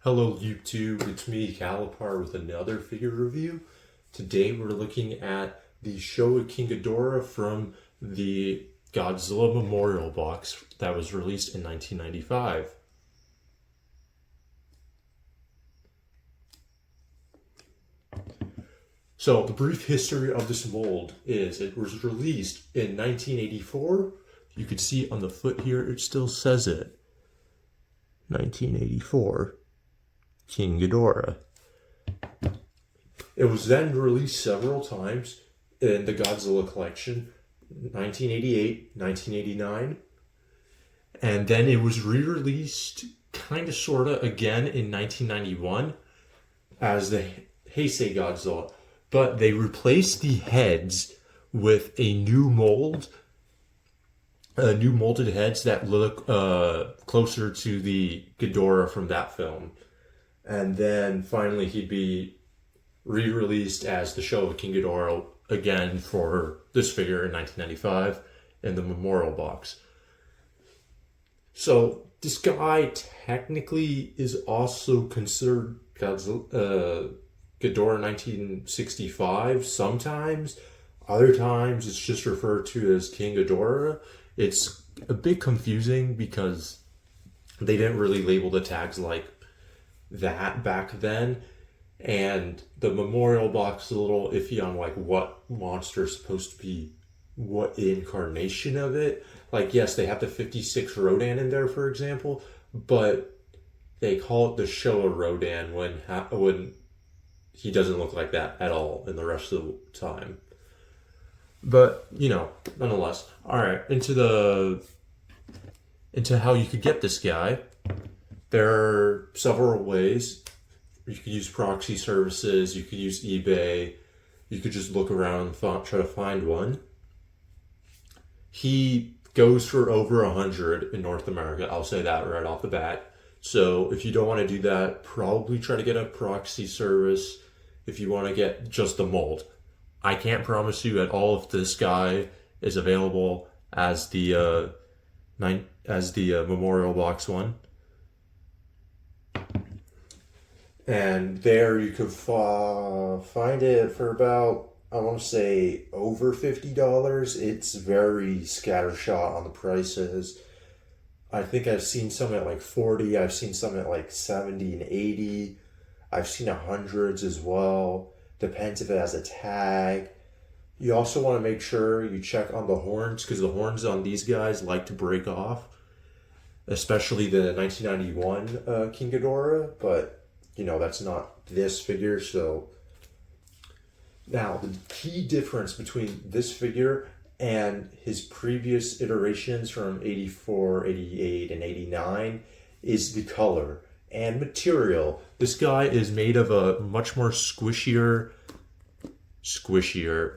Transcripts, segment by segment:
Hello YouTube, it's me Calipar with another figure review. Today we're looking at the Showa King Ghidorah from the Godzilla Memorial box that was released in 1995. So the brief history of this mold is it was released in 1984. You can see on the foot here, it still says it. 1984. King Ghidorah. It was then released several times in the Godzilla collection, 1988, 1989, and then it was re-released kind of sort of again in 1991 as the Heisei Godzilla, but they replaced the heads with a new mold, new molded heads that look closer to the Ghidorah from that film. And then finally he'd be re-released as the Showa King Ghidorah again for this figure in 1995 in the Memorial box. So this guy technically is also considered Ghidorah 1965 sometimes. Other times it's just referred to as King Ghidorah. It's a bit confusing because they didn't really label the tags like that back then, and the Memorial box is a little iffy on like what monster is supposed to be what incarnation of it. Like, yes, they have the 56 Rodan in there, for example, but they call it the Showa Rodan when he doesn't look like that at all in the rest of the time. But nonetheless, all right, into how you could get this guy. There are several ways. You could use proxy services, you could use eBay, you could just look around and try to find one. He goes for over 100 in North America, I'll say that right off the bat. So if you don't want to do that, probably try to get a proxy service if you want to get just the mold. I can't promise you at all if this guy is available as the Memorial Box one. And there you could find it for about, I want to say, over $50. It's very scattershot on the prices. I think I've seen some at like 40. I've seen some at like 70 and 80. I've seen hundreds as well. Depends if it has a tag. You also want to make sure you check on the horns, because the horns on these guys like to break off, especially the 1991 King Ghidorah, but that's not this figure. So now the key difference between this figure and his previous iterations from 84, 88, and 89 is the color and material. This guy is made of a much more squishier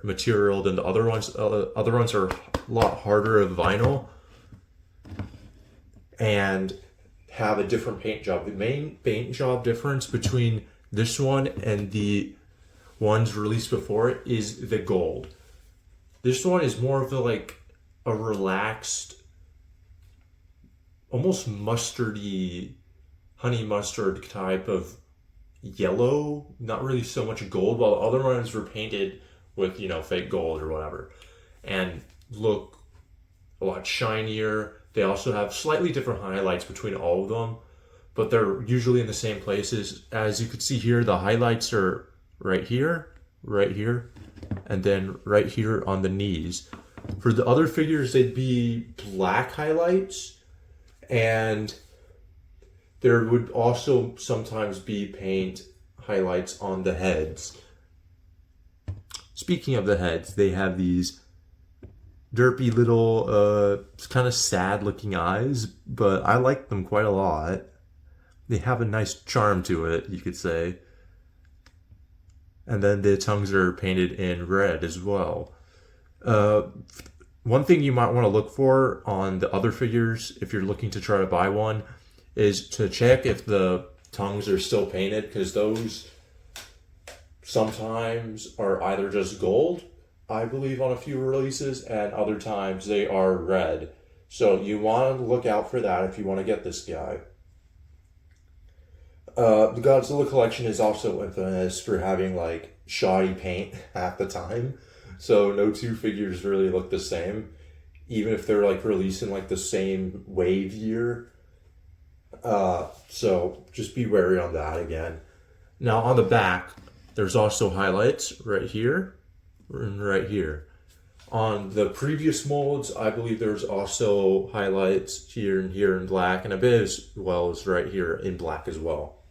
material than the other ones. Other ones are a lot harder of vinyl and have a different paint job. The main paint job difference between this one and the ones released before it is the gold. This one is more of a relaxed, almost mustardy, honey mustard type of yellow, not really so much gold, while the other ones were painted with fake gold or whatever and look a lot shinier. They also have slightly different highlights between all of them, but they're usually in the same places. As you can see here, the highlights are right here, and then right here on the knees. For the other figures, they'd be black highlights, and there would also sometimes be paint highlights on the heads. Speaking of the heads, they have these derpy little, kind of sad looking eyes, but I like them quite a lot. They have a nice charm to it, you could say. And then the tongues are painted in red as well. One thing you might want to look for on the other figures, if you're looking to try to buy one, is to check if the tongues are still painted, because those sometimes are either just gold, I believe, on a few releases, and other times they are red. So you want to look out for that if you want to get this guy. The Godzilla collection is also infamous for having like shoddy paint half the time, so no two figures really look the same, even if they're like released in like the same wave year. So just be wary on that again. Now on the back, there's also highlights right here and right here. On the previous molds, I believe there's also highlights here and here in black, and a bit as well as right here in black as well.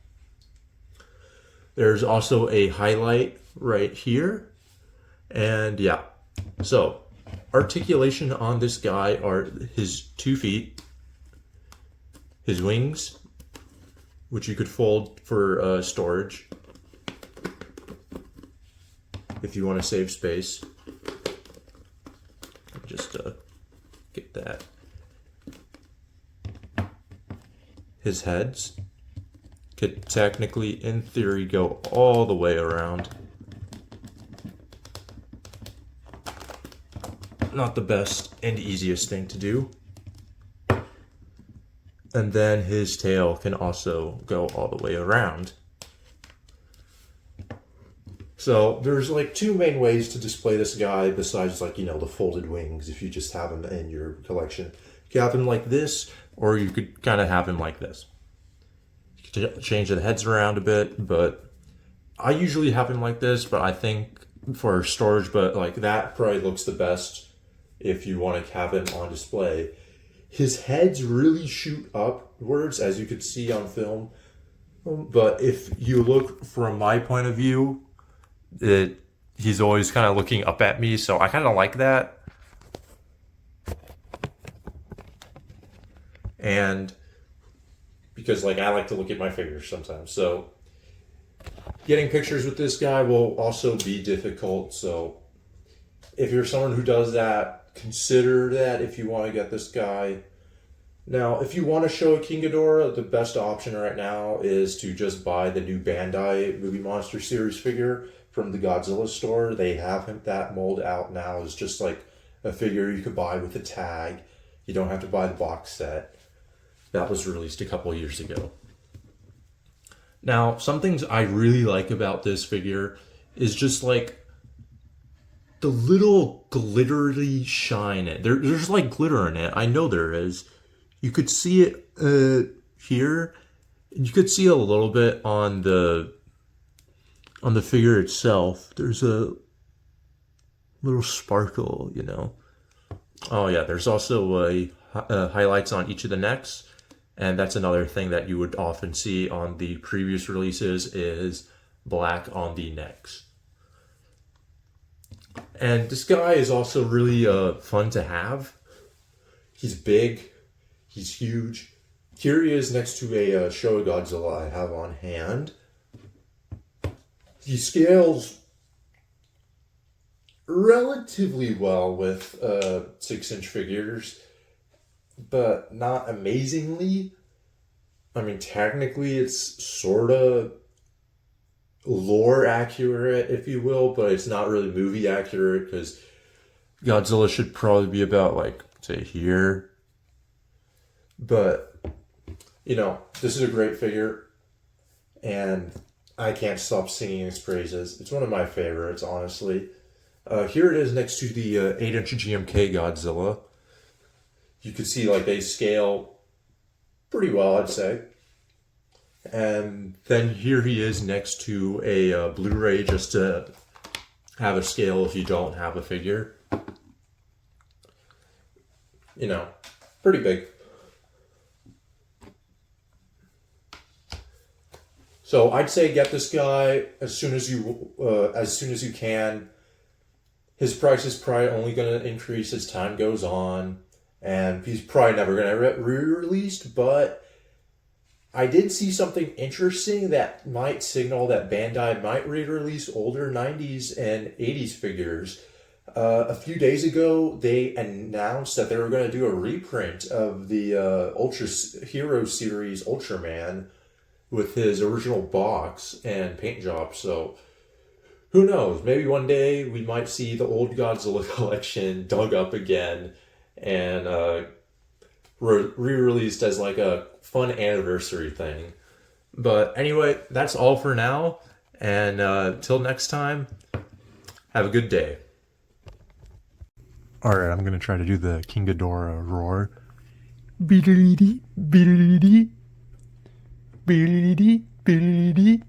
There's also a highlight right here, and yeah. So, articulation on this guy are his 2 feet, his wings, which you could fold for storage if you want to save space. Just get that. His heads could technically, in theory, go all the way around. Not the best and easiest thing to do. And then his tail can also go all the way around. So there's like 2 main ways to display this guy besides like, you know, the folded wings if you just have him in your collection. You could have him like this, or you could kind of have him like this. You could change the heads around a bit, but I usually have him like this, but I think for storage, but like that probably looks the best if you want to have him on display. His heads really shoot upwards, as you could see on film. But if you look from my point of view, he's always kind of looking up at me, so I kind of like that. And because like I like to look at my figures sometimes, so getting pictures with this guy will also be difficult. So if you're someone who does that, consider that if you want to get this guy. Now, if you want to show a King Ghidorah, the best option right now is to just buy the new Bandai Movie Monster Series figure from the Godzilla store. They have that mold out now. It's just like a figure you could buy with a tag. You don't have to buy the box set. That was released a couple years ago. Now, some things I really like about this figure is just like the little glittery shine. There's like glitter in it. I know there is. You could see it here. You could see a little bit on the figure itself. There's a little sparkle, you know. Oh yeah, there's also highlights on each of the necks, and that's another thing that you would often see on the previous releases is black on the necks. And this guy is also really fun to have. He's big, he's huge. Here he is next to a Showa Godzilla I have on hand. He scales relatively well with 6-inch figures, but not amazingly. I mean, technically it's sort of lore accurate, if you will, but it's not really movie accurate because Godzilla should probably be about like, say, here. But, you know, this is a great figure, and I can't stop singing its praises. It's one of my favorites, honestly. Here it is next to the 8-inch GMK Godzilla. You can see like they scale pretty well, I'd say. And then here he is next to a Blu-ray just to have a scale if you don't have a figure. You know, pretty big. So I'd say get this guy as soon as you can. His price is probably only going to increase as time goes on, and he's probably never going to re-released. But I did see something interesting that might signal that Bandai might re-release older 90s and 80s figures. A few days ago, they announced that they were going to do a reprint of the Ultra Hero series Ultraman with his original box and paint job. So who knows? Maybe one day we might see the old Godzilla collection dug up again and re-released as like a fun anniversary thing. But anyway, that's all for now. And till next time, have a good day. Alright, I'm gonna try to do the King Ghidorah roar. Beedly-dee, beedly-dee, beedly-dee, beedly-dee.